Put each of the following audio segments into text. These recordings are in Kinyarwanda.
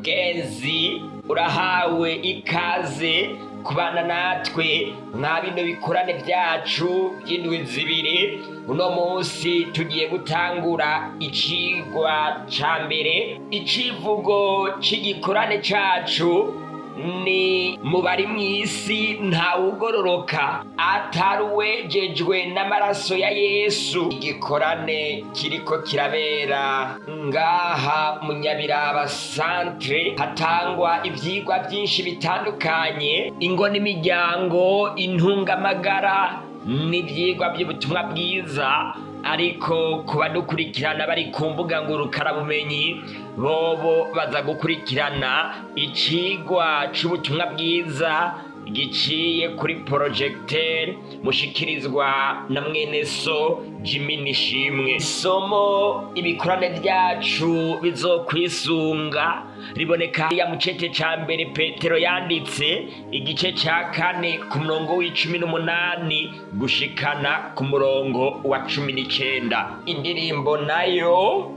mugenzi urahawe ikaze kubana natwe mwa bino bikorane vyacu by'indwi zibiri. Uno munsi tugiye gutangura icigwa ca mbere. Icivugo c'igikorane cacu ni mubari mw'isi ntawugororoka atari uwejejwe n'amaraso ya Yesu. Igikorane kiriko kirabera ngaha mu Nyabiraba centre, hatangwa ivyigwa vyinshi bitandukanye, ingo n'imiryango, intungamagara n'ivyigwa by'ubutumwa bwiza. Ariko kuba dukurikirana bari ku mbuga ngurukanabumenyi, bobo baza gukurikirana icigwa c'ubutumwa bwiza giciye kuri projecteur mushikirizwa na mwene so Jimmy Nishimwe. Isomo ibikorane vyacu bizokwisunga riboneka ya mucete ca mbere Petero yanditse igice ca 4 ku murongo w'18 gushikana ku murongo wa 19. Indirimbo nayo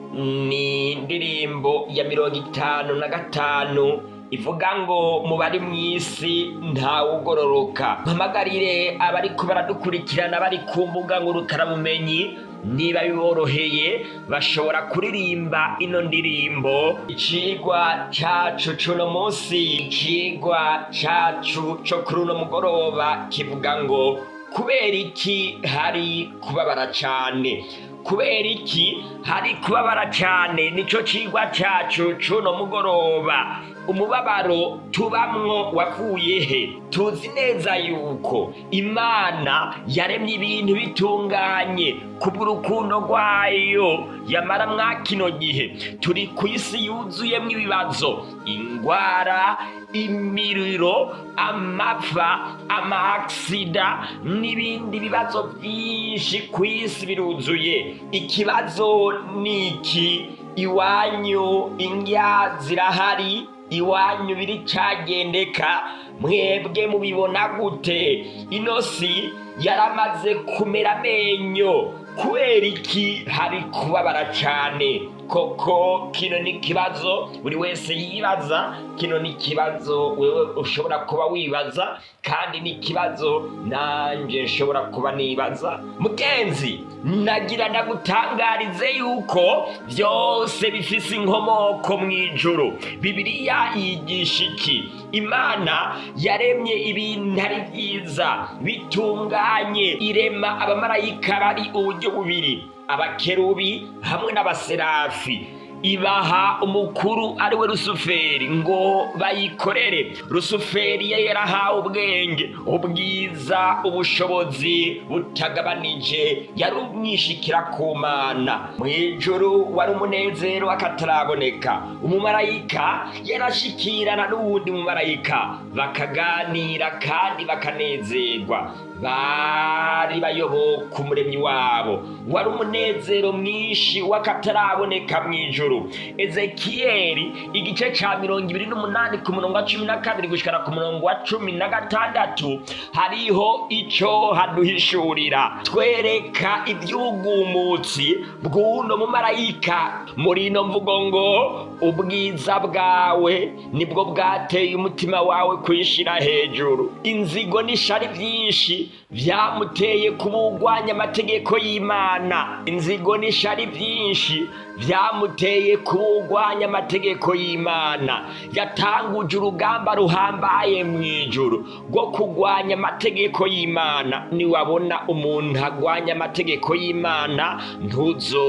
ni indirimbo ya 55 ivuga ngo mubari mw'isi ntawugororoka. Mpamagarire abariko baradukurikirana bari ku mbuga ngurukanabumenyi, niba biboroheye bashobora kuririmba ino ndirimbo. Icigwa cacu c'uno munsi, icigwa cacu co kuri uno mugoroba kivuga ngo kuberiki hari kubabara cane. Kuberiki hari kubabara cane nico cigwa cacu c'uno mugoroba. Umubabaro tubamwo wavuye he? Tuzi neza yuko Imana yaremye ibintu bitunganye kubw'urukundo rwayo, yamara mwa kino gihe turi ku isi yuzuyemwo ibibazo, ingwara, imiriro, amapfa, ama-aksida n'ibindi bibazo vyinshi ku isi biruzuye. Ikibazo niki? Iwanyu indya zirahari? Iwanyu biri cagendeka? Mwebwe mubibona gute? Ino si yaramaze kumera amenyo. Kuberiki hari kubabara cane? Koko kino ni kibazo buri wese yibaza, kino ni kibazo wewe ushobora kuba wibaza, kandi ni kibazo nanje nshobora kuba nibaza. Mugenzi, nagira ndagutangarize yuko vyose bifise inkomoko mw'ijuru. Bibiliya yigisha iki? Imana yaremye ibintu ari vyiza bitunganye, irema abamarayika bari uburyo bubiri, abakerubi hamwe n'abaserafi. Ibaha umukuru ari we Rusuferi ngo bayikorere. Rusuferi yarahawe ubwenge, ubwiza, ubushobozi butagabanije, yari umwishikira ku Mana. Mw'ijuru wari umunezero akataraboneka. Umumarayika yarashikirana n'uwundi mumarayika, bakaganira kandi bakanezerwa. Bari bayoboka umuremyi wabo. Wari umunezero mwinshi wakataraboneka mw'ijuru. Ezekiyeli igice ca 28 ku murongo wa 12 gushikana ku murongo wa 16 hariho ico haduhishurira, twereka ivy'ubwumutsi bw'uno mumarayika. Muri ino mvugo ngo ubwiza bwawe nibwo bwateye umutima wawe kwishira hejuru. Inzigo n'ishari vyinshi vyamuteye kubugwanya amategeko y'Imana. Inzigo n'ishari vyinshi vyamuteye kubugwanya amategeko y'Imana. Yatanguje urugamba ruhambaye mw'ijuru rwo kugwanya amategeko y'Imana. Niwabona umuntu agwanya amategeko y'Imana, ntuzo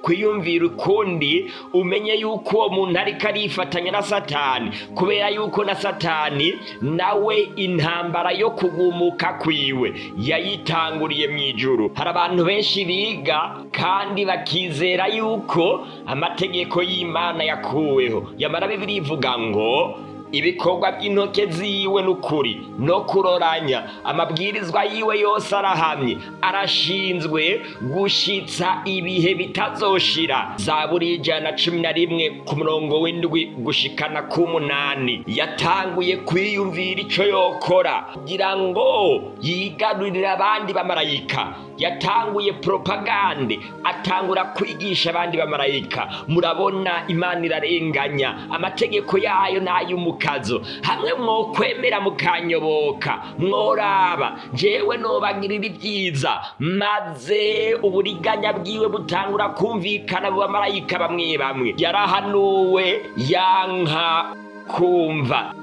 kwiyumvira ukundi, umenye yuko uwo muntu ariko arifatanya na Satani, kubera yuko na Satani nawe intambara yo kugumuka kwiwe yayitanguriye mw'ijuru. Hari abantu benshi biga kandi bakizera yuko amategeko y'Imana yakuweho, yamara Bibiliya ivuga ngo ibikorwa by'intoke ziwe n'ukuri no kuroranya amabwirizwa yiwe yose arahamye, arashinzwe gushitsa ibihe bitazoshira. Zaburi 111 ku murongo w'indwi gushikana ku 8 yatanguye kwiyumvira ico yokora kugira ngo yigarurire abandi bamarayika, yatanguye propagande, atangura kwigisha abandi bamarayika. Murabona Imana irarenganya, amategeko yayo n'ay'umukazo. Hamwe mwokwemera mukanyoboka, mworaba jewe nobagirira ibyiza, maze uburiganya bwiwe butangura kumvikana mu bamarayika bamwe bamwe. Yarahanuwe yanka kumva.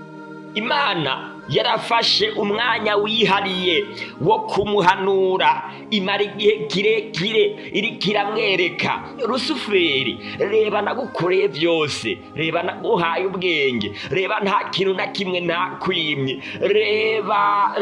Imana yarafashe umwanya wihariye wo kumuhanura, imara igihe kirekire iriko iramwereka. Rusuferi, reba nagukoreye byose, reba naguhaye ubwenge, reba nta kintu na kimwe nakwimye, reba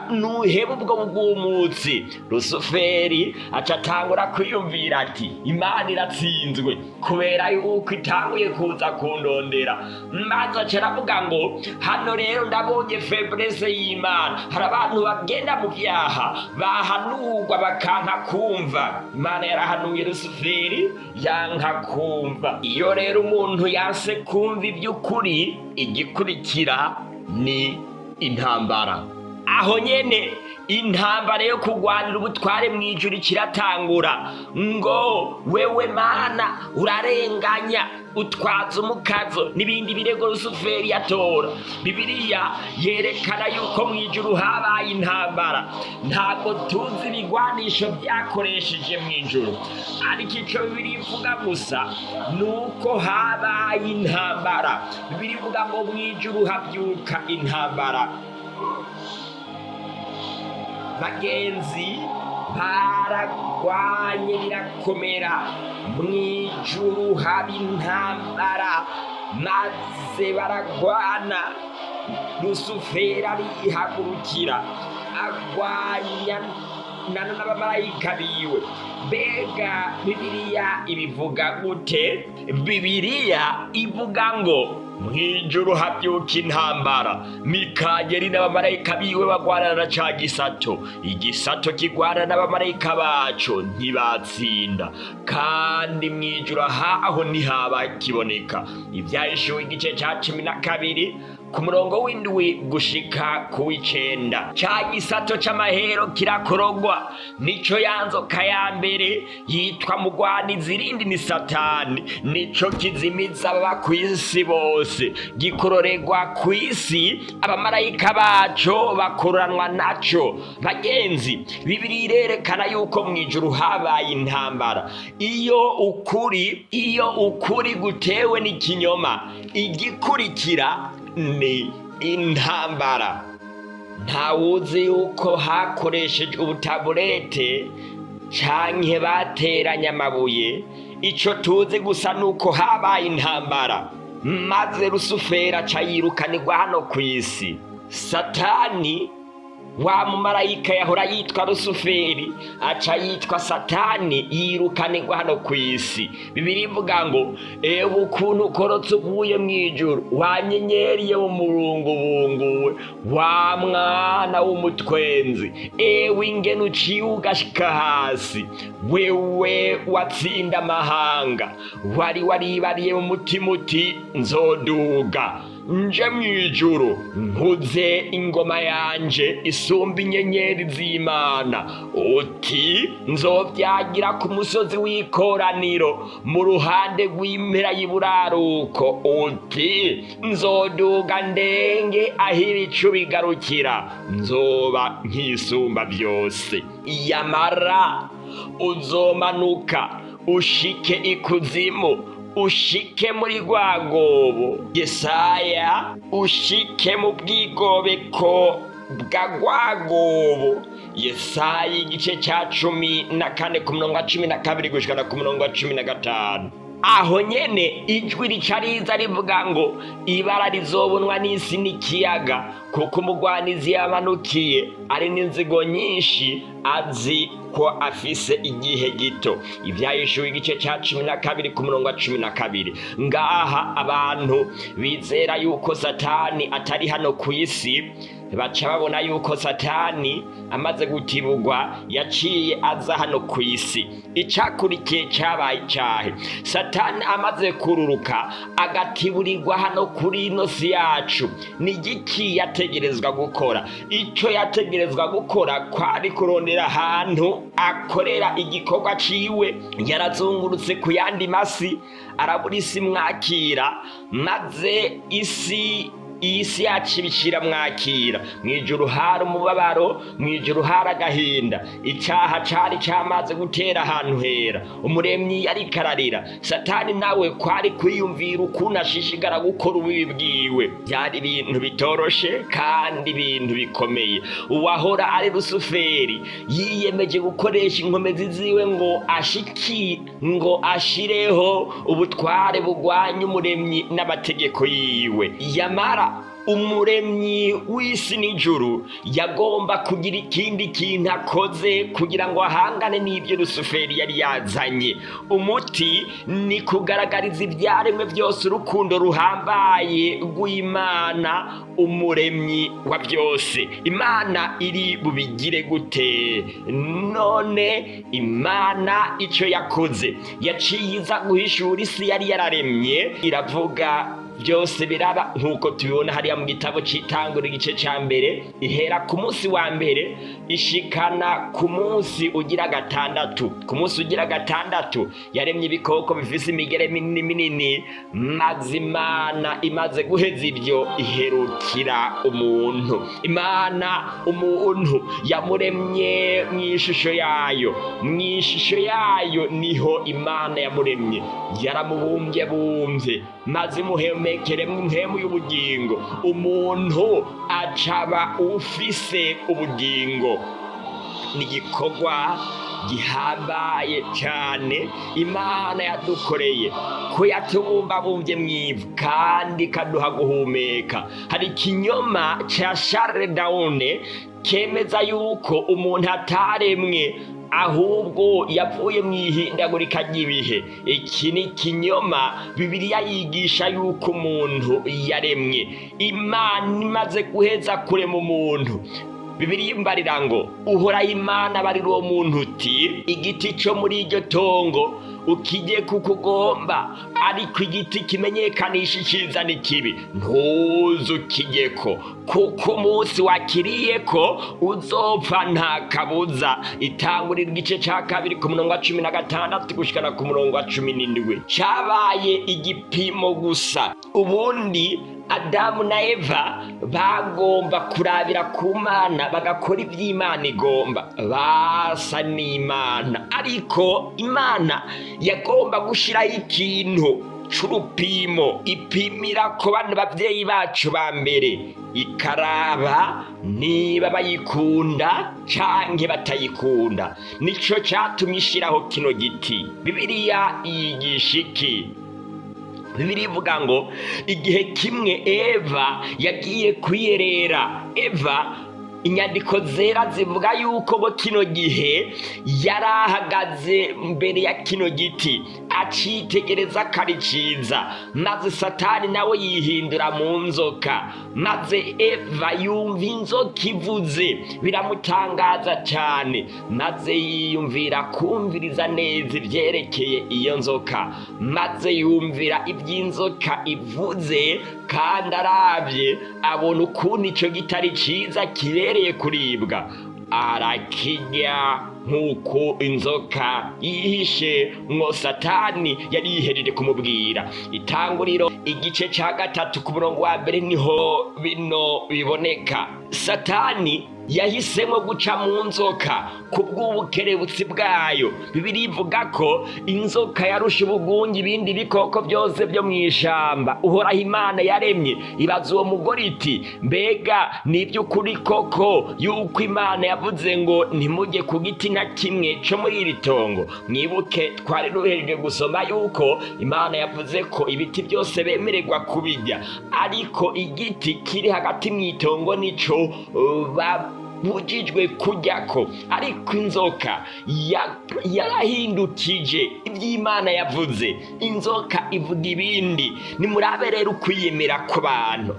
nuheba ubwo bw'umutsi. Rusuferi aca atangura kwiyumvira ati Imana iratsinzwe kubera yuko itanguye kuza kundondera. Maze aca aravuga ngo hano rero ndabonye febreze y'Imana. Hari abantu bagenda mu byaha bahanurwa bakanka kumva. Imana yarahanuye Rusuferi yanka kumva. Iyo rero umuntu yanse kumva iby'ukuri, igikurikira ni intambara. Aho nyene intambara yo kurwanira ubutware mw'ijuru kiratangura. Ngo wewe Mana urarenganya, utwaza umukazo n'ibindi birego Rusuferi yatora. Bibiliya yerekana yuko mw'ijuru habaye intambara. Ntabwo tuzi ibigwanisho byakoresheje mw'ijuru, ariko icyo Bibiliya ivuga gusa nuko habaye intambara. Bibiliya ivuga ngo mw'ijuru habyuka intambara. Bagenzi, baragwanye birakomera, mw'ijuru haba intambara, maze baragwana. Rusuferi arihagurukira agwanya n'abamarayika biwe. Mbega Bibiliya ibivuga gute? Bibiliya ivuga ngo mw'ijuru habyuka intambara, Mikayeli n'abamarayika biwe bagwana na ca gisato. Igisato kigwana n'abamarayika baco ntibatsinda, kandi mw'ijuru aho ntihaba kiboneka. Ivyahishuwe igice ca 12 ku murongo w'indwi gushika ku w'icenda. Ca gisato c'amahero kirakorogwa, nico yanzoka ya mbere yitwa mugwanizi, irindi ni Satani, nico kizimiza ababa kw'isi bose. Gikororegwa kw'isi, abamarayika baco bakoranwa naco. Bagenzi, Bibiliya irerekana yuko mw'ijuru habaye intambara. Iyo ukuri gutewe n'ikinyoma, igikurikira ni intambara. Ntawuzi yuko hakoreshejwe ubutaburete canke bateranye amabuye. Ico tuzi gusa nuko habaye intambara, maze Rusuferi aca yirukanirwa hano kw'isi. Satani, wa mumarayika yahora yitwa Rusuferi, aca yitwa Satani, yirukanirwa hano kw'isi. Bibiliya ivuga ngo ewe ukuntu ukorotse uvuye mw'ijuru, wa nyenyeri yo mu murungubunguwe, wa mwana w'umutwenzi, ewe ingene uciye ugashika hasi, wewe watsinda amahanga, wari waribariye mu mutima uti nzoduga nje mw'ijuru, nkuze ingoma yanje isumba inyenyeri z'Imana. Uti nzovyagira ku musozi w'ikoraniro mu ruhande rw'impera y'iburaruko. Uti nzoduga ndenge aho ibicu bigarukira, nzoba nk'isumba byose. Yamara uzomanuka ushike ikuzimu, ushike muri rwagobo. Yesaya, ushike mu bwigobeko bwa rwagobo. Yesaya igice ca 14 ku murongo wa 12 gushikana ku murongo wa 15. Aho nyene ijwi rica riza rivuga ngo ibara rizobonwa n'isi n'ikiyaga, kuko umugwanizi yamanukiye ari n'inzigo nyinshi, azi ko afise igihe gito. Ivyahishuwe igice ca 12 ku murongo wa 12. Ngaha abantu bizera yuko Satani atari hano kw'isi baca babona yuko Satani amaze gutibugwa yaciye aza hano ku isi. Icakurikiye cabaye icahe? Satani amaze kururuka agatiburirwa hano kuri ino si yacu, ni igiki yategerezwa gukora? Ico yategerezwa gukora kwari kurondera ahantu akorera igikorwa ciwe. Yarazungurutse ku yandi masi arabura isi mwakira, maze isi yacu ibishira mwakira. Mwijuru hari umubabaro, mwijuru hari agahinda. Icaha cari camaze gutera ahantu hera, umuremyi yari kararira. Satani nawe kwari kwiyumvira ukuntu ashishigara gukora ububi bwiwe. Byari ibintu bitoroshe kandi ibintu bikomeye. Uwahora ari Lusuferi yiyemeje gukoresha inkomezi ziwe ngo ashireho ubutware bugwanya umuremyi n'amategeko yiwe. Yamara umuremyi w'isi n'ijuru yagomba kugira ikindi kintu akoze kugira ngo ahangane n'ibyo Lusuferi yari yazanye. Umuti ni kugaragariza ibyaremwe byose urukundo ruhambaye rw'Imana, umuremyi wa byose. Imana iri bubigire gute? None Imana ico yakoze yaciye iza guhishura isi yari yararemye, iravuga byose biraba nkuko tubibona hariya mu gitabo c'itangura igice ca mbere, ihera ku munsi wa mbere ishikana ku munsi ugira gatandatu. Ku munsi ugira gatandatu yaremye ibikoko bifise imigere minini minini, maze Imana imaze guheza ibyo iherukira umuntu. Imana umuntu yamuremye mw'ishusho yayo, mw'ishusho yayo niho Imana yamuremye. Yaramubumbye maze muhemekeremwo impemu y'ubugingo, umuntu acaba ufise ubugingo. Ni igikorwa gihambaye cyane Imana yadukoreye, ko yatubumbabumbye mw'ivu kandi ikaduha guhumeka. Hari ikinyoma ca Charles Darwin kemeza yuko umuntu ataremwe ahubwo yavuye mw'ihindagurika ry'ibihe. Iki ni ikinyoma. Bibiliya yigisha yuko umuntu yaremwe. Imana imaze guheza kurema umuntu, Bibiliya imbarira ngo uhoraho Imana barira uwo muntu uti, igiti co muri iryo tongo ukijye kuko ugomba, ariko igiti kimenyekanisha iciza n'ikibi ntuzukijyeko, kuko umunsi wakiriyeko uzopfa nta kabuza. Itangurira igice ca kabiri ku murongo wa 16 gushikana ku murongo wa 17. Cabaye igipimo gusa. Ubundi Adamu na Eva bagomba kurabira ku Mana bagakora ivy'Imana igomba, basa n'Imana. Ariko Imana yagomba gushiraho ikintu c'urupimo ipimira ko bana bavyeyi bacu ba mbere, ikaraba niba bayikunda canke batayikunda. Nico catumye ishiraho kino giti. Bibiliya yigisha iki? Bibiliya ivuga ngo igihe kimwe Eva yagiye kwiyerera. Eva, inyandiko zera zivuga yuko bo kino gihe yarahagaze mbere ya kino giti acitegereza kari ciza, maze Satani nawe yihindura mu nzoka, maze Eva yumva inzoka ivuze biramutangaza cyane, maze yiyumvira kumviriza neza ivyerekeye iyo nzoka, maze yumvira ivy'inzoka ivuze, kandi aravye abona ukuntu ico gitari ciza kibereye kuribwa, arakirya nk'uko inzoka yihishe mwo Satani yari yihereje kumubwira. Itanguriro igice ca gatatu ku murongo wa mbere niho bino biboneka. Satani yahisemo guca mu nzoka kubw'ubukerebutsi bwayo. Bibiliya ivuga ko inzoka yarusha ubugungi ibindi bikoko byose byo mw'ishamba uhoraho Imana yaremye. Ibaza uwo mugore iti, mbega ni iby'ukuri koko yuko Imana yavuze ngo ntimujye ku giti na kimwe cyo muri iri tongo? Mwibuke twari duhereje gusoma yuko Imana yavuze ko ibiti byose bemererwa kubirya, ariko igiti kiri hagati mw'itongo nico bujijwe kujyako, ariko inzoka yarahindukije iby'Imana yavuze. Inzoka ivuga ibindi. Nimurabe rero ukwiyemera ku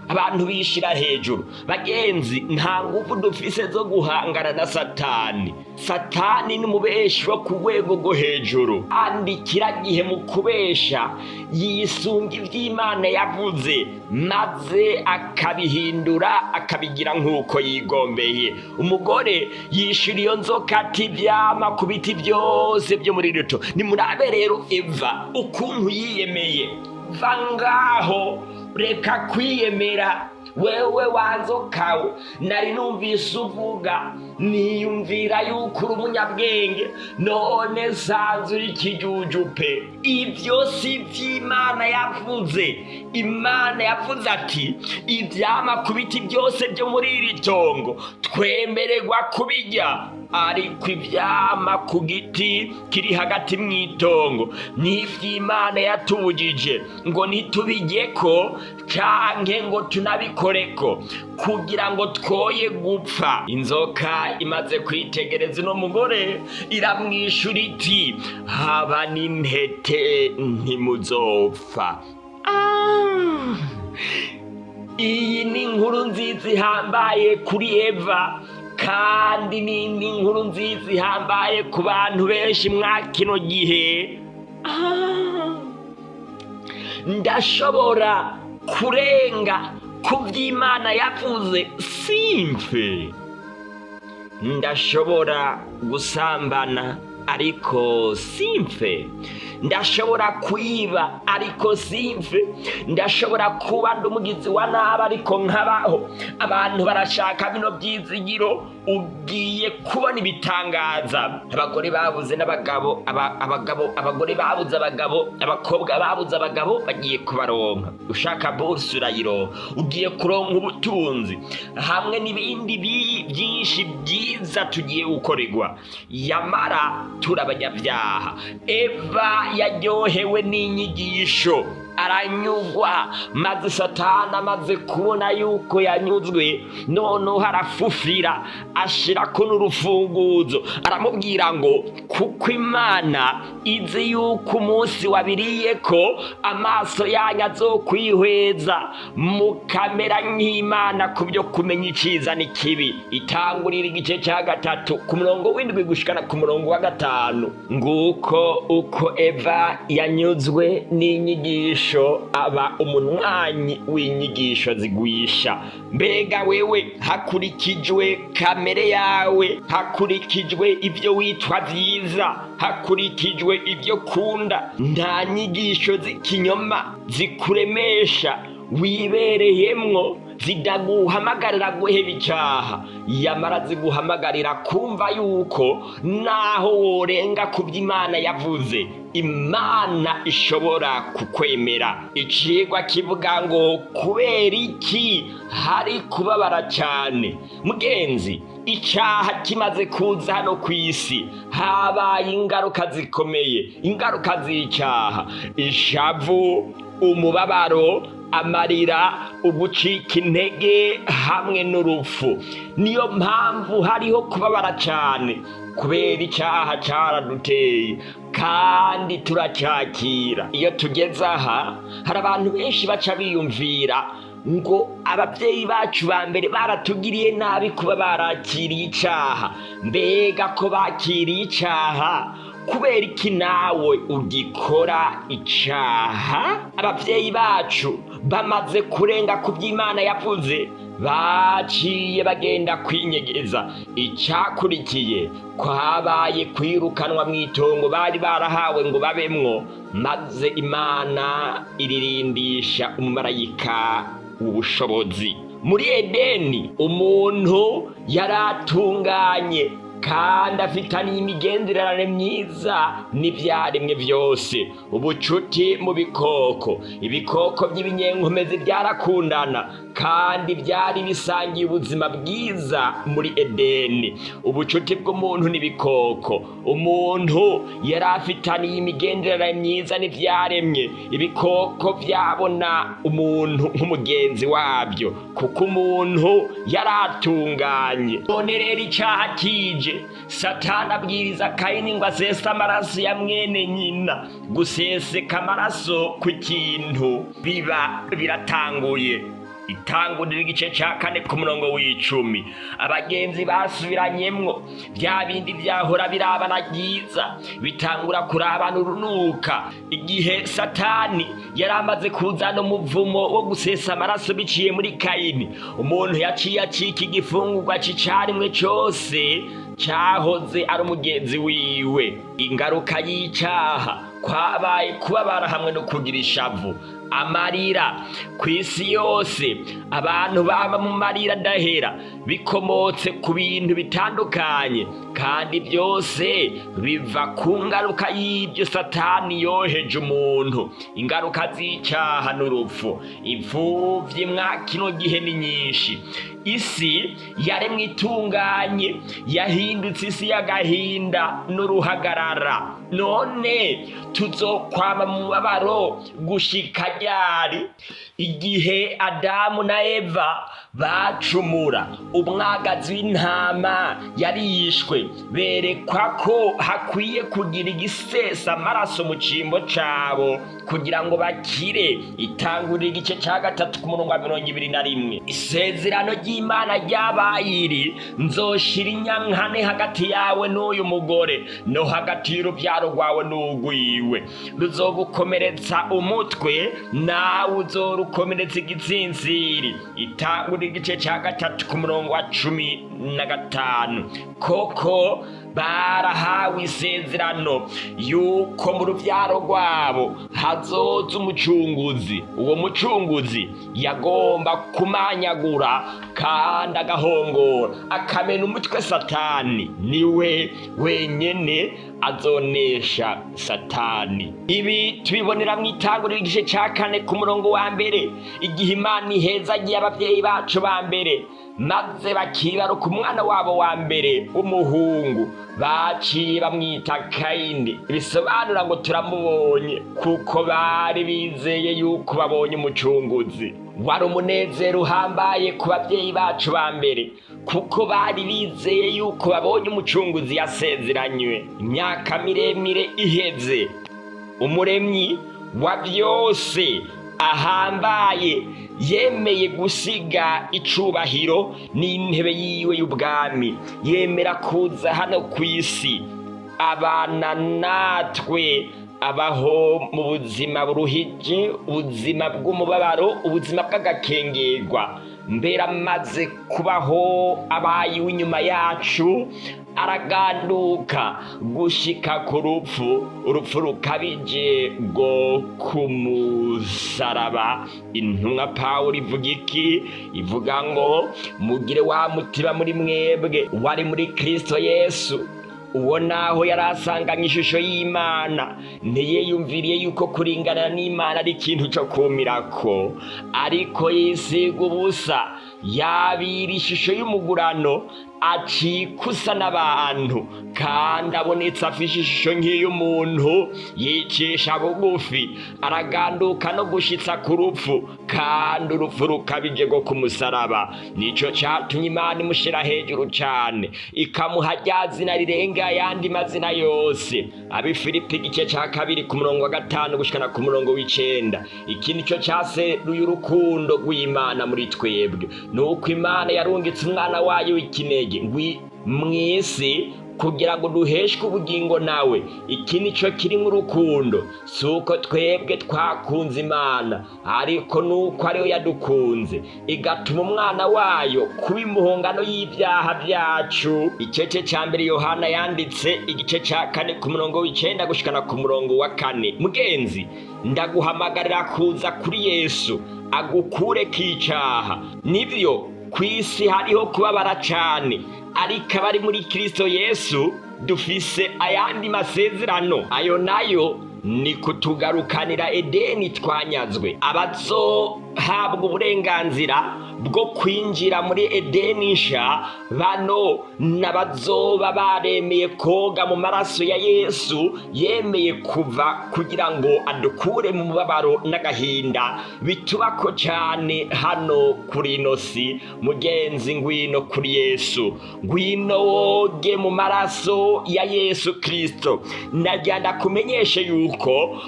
abantu bishira hejuru. Bagenzi, nta nguvu dufise zo guhangana na Satani ni mubeshi wo ku rwego rwo hejuru, kandi kiragihe mu kubesha yisunga iby'Imana yavuze maze akabihindura akabigira nk'uko yigombeye. Umugore yishura iyo nzoka ati ivyama ku biti byose byo muri rito. Nimurabe rero Eva ukuntu yiyemeye. Va ngaho, reka kwiyemera wewe wanzokawe. Nari numvise uvuga niyumvira yuko uri umunyabwenge, none sanze uri ikijujupe. Ibyo si ivy'Imana yavuze. Imana yavuze ati ivyama ku biti byose byo muri iri tongo twemererwa kubirya, ariko ivyama ku giti kiri hagati mw'itongo n'ivy'Imana yatubujije ngo ntitubijyeko canke ngo tunabikoreko kugira ngo twoye gupfa. Inzoka imaze kwitegereza uno mugore iramwishura iti haba n'intete ntimuzopfa. Iyi ni inkuru nziza ihambaye kuri Eva, kandi ni inkuru nziza ihambaye ku bantu benshi mwa kino gihe. Ndashobora kurenga ku by'Imana yavuze simfe. Ndashobora gusambana ariko simfe. Ndashobora kwiba ariko simfe. Ndashobora kuba ndumugizi wa nabi ariko nkabaho. Abantu barashaka bino byizigiro. Ugiye kubona ibitangaza. Abagore babuze n'abagabo, abagore babuze abagabo, abakobwa babuze abagabo bagiye kubaronka. Ushaka buruse urayironka. Ugiye kuronka ubutunzi hamwe n'ibindi byinshi byiza tugiye gukorerwa. Yamara turabanyabyaha. Eva yaryohewe n'inyigisho aranyugwa, maze Satani amaze kubona yuko yanyuzwe noneho harafufira ashirako n'urufunguzo. Aramubwira ngo kuko Imana izi yuko umunsi wabiriyeko amaso yanyu azokwihweza mukamera nk'Imana ku byo kumenya iciza n'ikibi. Itangurira igice cya 3 ku murongo w'indwi gushikana ku murongo wa 5. Nguko uko Eva yanyuzwe n'inyigisho aba umunwanyi w'inyigisho zigwisha. Mbega wewe hakurikijwe kamere yawe, hakurikijwe ibyo witwa byiza, hakurikijwe ibyo kunda, nta nyigisho z'ikinyoma zikuremesha wibereyemwo zidaguhamagarira guheba icyaha, yamara ziguhamagarira kumva yuko naho worenga ku by'Imana yavuze Imana ishobora kukwemera. Icigwa kivuga ngo kubera iki hari kubabara cyane. Mugenzi, icyaha kimaze kuza hano ku isi habaye ingaruka zikomeye. Ingaruka z'icyaha: ishavu, umubabaro, amarira, ugucika intege hamwe n'urupfu. Niyo mpamvu hariho kubabara cyane, kubera icyaha cyaraduteye kandi turacyakira. Iyo tugeze aha, hari abantu benshi baca biyumvira ngo ababyeyi bacu ba mbere baratugiriye nabi kuba barakiriye icyaha. Mbega ko bakiriye icyaha, kubera iki nawe ugikora icyaha? Ababyeyi bacu bamaze kurenga ku by'Imana yavuze, baciye bagenda kwinyegeza. Icyakurikiye kwabaye kwirukanwa mu itongo bari barahawe ngo babemwo, maze Imana iririndisha umumarayika w'ubushobozi. Muri Edeni umuntu yaratunganye kandi afitaniye imigenderanire myiza n'ivyaremwe vyose. Ubucuti mu bikoko, ibikoko by'ibinyenkomezi byarakundana kandi byari bisangiye ubuzima bwiza muri Edeni. Ubucuti bw'umuntu n'ibikoko, umuntu yari afitaniye imigenderanire myiza n'ivyaremwe. Ibikoko byabona umuntu nk'umugenzi wabyo kuko umuntu yaratunganye. None rero icaha kije, Satani abwiriza Kayini ngo asese amaraso ya mwene nyina. Guseseka amaraso ku kintu biba biratanguye. Itangurira igice ca 4 ku murongo w'10. Abagenzi basubiranyemwo bya bindi byahora birabana byiza, bitangura kurabana urunuka. Igihe Satani yaramaze kuzana umuvumo wo gusesa amaraso biciye muri Kayini, umuntu yaciye acika igifungurwa c'icarimwe cose cahoze ari umugenzi wiwe. Ingaruka y'icaha kwabaye kubabara hamwe no kugira ishavu, amarira kw'isi yose. Abantu baba mu marira adahera bikomotse ku bintu bitandukanye, kandi byose biva ku ngaruka y'ibyo Satani yoheje umuntu. Ingaruka z'icaha n'urupfu. Impfuvyi mwa kino gihe ni nyinshi. Isi yaremwe itunganye yahindutse isi y'agahinda n'uruhagarara. None tuzokwama mu mubabaro gushika ryari? Igihe Adamu na Eva bacumura, umwagazi w'intama yarishwe, berekwa ko hakwiye kugira igisesa amaraso mu cimbo cabo kugira ngo bakire. Itangurira igice ca 3 ku murongo wa 21. Isezerano ry'Imana ryabaye iri: nzoshira inyankane hagati yawe n'uyu mugore no hagati y'urubyaro rwawe n'ugwiwe. Ruzogukomeretsa umutwe nawe uzorukomeretsa igitsintsiri. Itangurira igice ca 3 ku murongo wa 15. Koko barahawe isezerano yuko mu rubyaro rwabo hazoza umucunguzi. Uwo mucunguzi yagomba kumanyagura kandi agahongora akamena umutwe Satani. Niwe wenyene azonesha Satani. Ibi tubibonera mu Itanguriro igice ca 4 ku murongo wa 1. Igihe Imana ihezagiye abavyeyi bacu ba mbere maze bakibaruka umwana wabo wa mbere w'umuhungu, baciye bamwita Kayini. Bisobanura ngo turamubonye kuko bari bizeye yuko babonye umucunguzi. Wari umunezero uhambaye ku bavyeyi bacu ba mbere kuko bari bizeye yuko babonye umucunguzi yasezeranywe. Imyaka miremire iheze, umuremyi wa byose ahambaye yemeye gusiga icubahiro n'intebe yiwe y'ubwami, yemera kuza hano kw'isi abana natwe, abaho mu buzima buruhije, ubuzima bw'umubabaro, ubuzima bw'agakengerwa. Mbere amaze kubaho abaye w'inyuma yacu, araganduka gushika ku rupfu, urupfu rukabije rwo kumusaraba. Intumwa Pawulo ivuga iki? Ivuga ngo mugire wa mutima muri mwebwe wari muri Kristo Yesu, uwo naho yarasanganye ishusho y'Imana, ntiyiyumviriye yuko kuringanira n'Imana ari ikintu cyo kumirako, ariko yisiga ubusa, yabira ishusho y'umugurano, acikusa n'abantu, kandi abonetse afishe ishusho nk'iy'umuntu, yicisha bugufi, araganduka no gushitsa ku rupfu, kandi urupfu rukabije rwo kumusaraba. Nico catumye Imana imushira hejuru cane, ikamuha rya zina rirenga ayandi mazina yose. Abifilipi igice ca 2 ku murongo wa 5 gushikana ku murongo w'9. Iki nico caseruye urukundo rw'Imana muri twebwe, nuko Imana yarungitse umwana wayo w'ikinege mw'isi kugira ngo duheshwe ubugingo nawe. Iki nico kiri mu rukundo, suko twebwe twakunze Imana, ariko nuko ariyo yadukunze igatuma umwana wayo kuba impuhongano y'ibyaha byacu. Icece ca mbere Yohana yanditse igice ca 4 ku murongo w'9 gushikana ku murongo wa 4. Mugenzi, ndaguhamagarira kuza kuri Yesu agukure k'icaha. Nivyo kw'isi hariho kubabara cane, ariko abari muri Kristo Yesu dufise ayandi masezerano, ayo nayo ni kutugarukanira Edeni twanyazwe. Abazohabwa uburenganzira bwo kwinjira muri Edeni nsha bano n'abazoba baremeye koga mu maraso ya Yesu yemeye kuva kugira ngo adukure mu mubabaro n'agahinda bitubako cyane hano kuri ino si. Mugenzi, ngwino kuri Yesu, ngwino woge mu maraso ya Yesu Kristo. Najyanda kumenyeshe yuko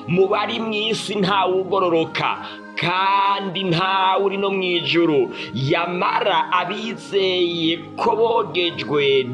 mu bari mw'isi ntawugororoka kandi ntawe uri no mw'ijuru, yamara abizeye ko bogejwe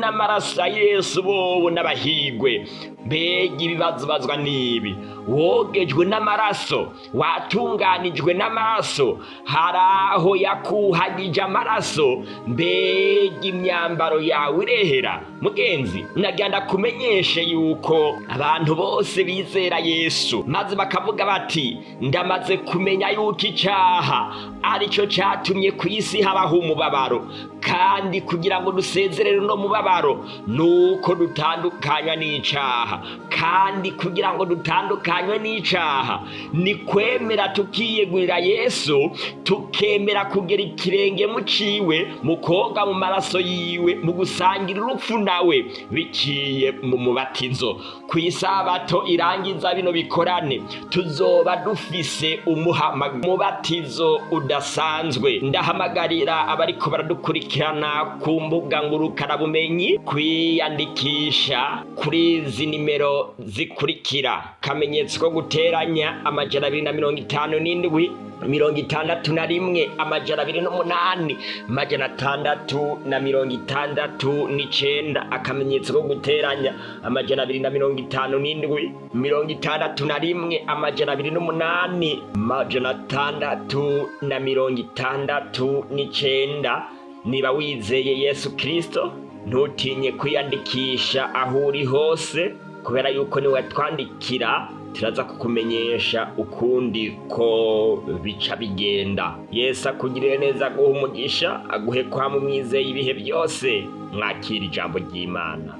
n'amaraso ya Yesu bobo n'abahigwe. Mbega ibibazo bazwa nibi, wogejwe n'amaraso, watunganijwe n'amaraso, haraho yakuhagije amaraso, mbega imyambaro yawe irehera. Mugenzi, nagenda kumenyeshe yuko abantu bose bizera Yesu maze bakavuga bati ndamaze kumenya yuko icyaha aricyo cyatumye ku isi habaho umubabaro, kandi kugira ngo dusezerere no mubabaro nuko dutandukanywa n'icyaha, kandi kugira ngo dutandukanywe n'icyaha ni kwemera tukiyegurira Yesu, tukemera kugera ikirenge mu ciwe, mu koga mu maraso yiwe, mu gusangira urupfu nawe biciye mu mubatizo. Kw'isabato irangiza bino bikorane tuzoba dufise umubatizo udasanzwe. Ndahamagarira abariko baradukurikirana ku mbuga ngurukanabumenyi kwiyandikisha kuri izi nimero zikurikira: kamenyetso ko guteranya 257 61 208 669, akamenyetso ko guteranya 257 61 208 669. Niba wizeye Yesu Kristo ntutinye kwiyandikisha aho uri hose, kubera yuko niwe twandikira turaza kukumenyesha ukundi ko bica bigenda. Yesu akugirire neza, aguhe umugisha, aguhe kwama umwizeye ibihe byose. Mwakira ijambo ry'Imana.